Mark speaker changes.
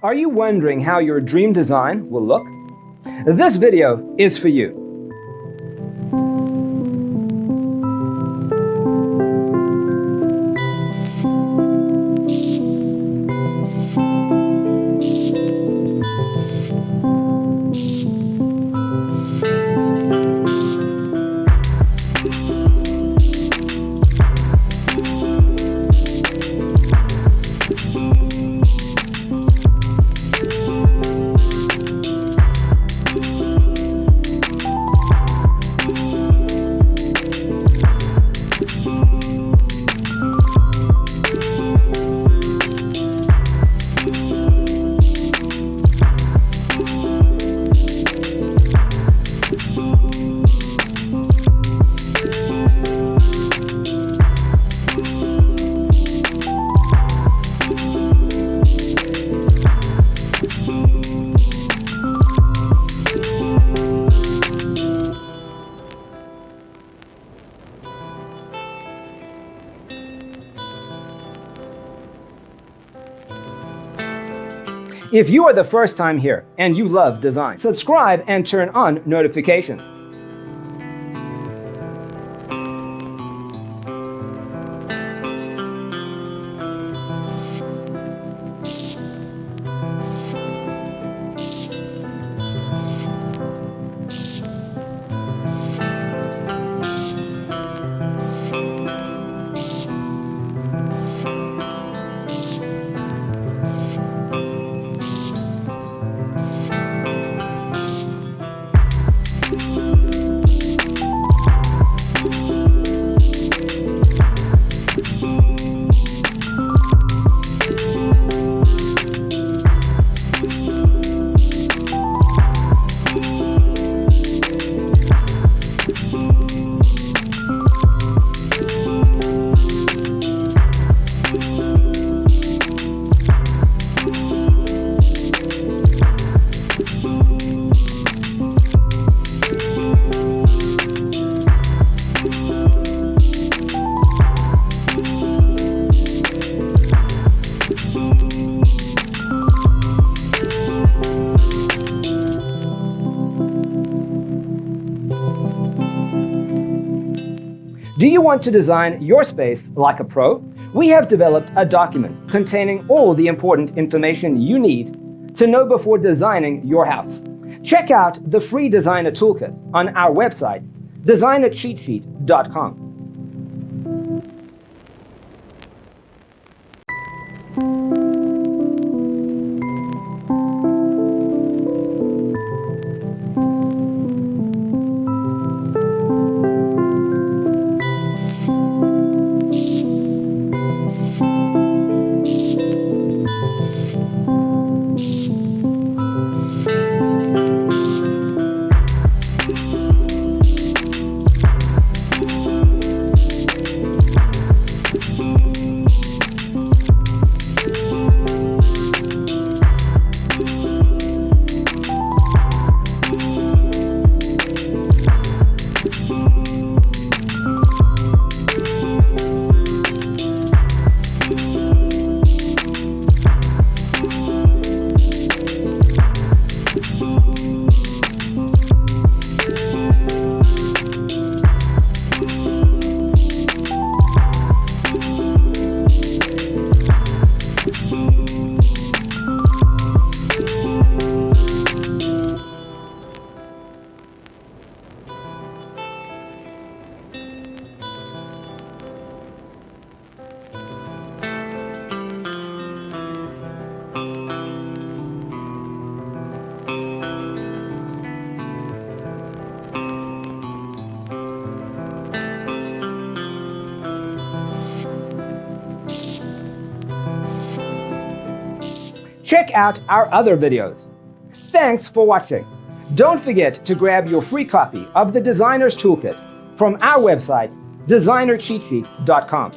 Speaker 1: Are you wondering how your dream design will look? This video is for you. If you are the first time here and you love design, subscribe and turn on notifications. Do you want to design your space like a pro? We have developed a document containing all the important information you need to know before designing your house. Check out the free designer toolkit on our website, designercheatsheet.com. Check out our other videos. Thanks for watching. Don't forget to grab your free copy of the Designer's Toolkit from our website, designercheatsheet.com.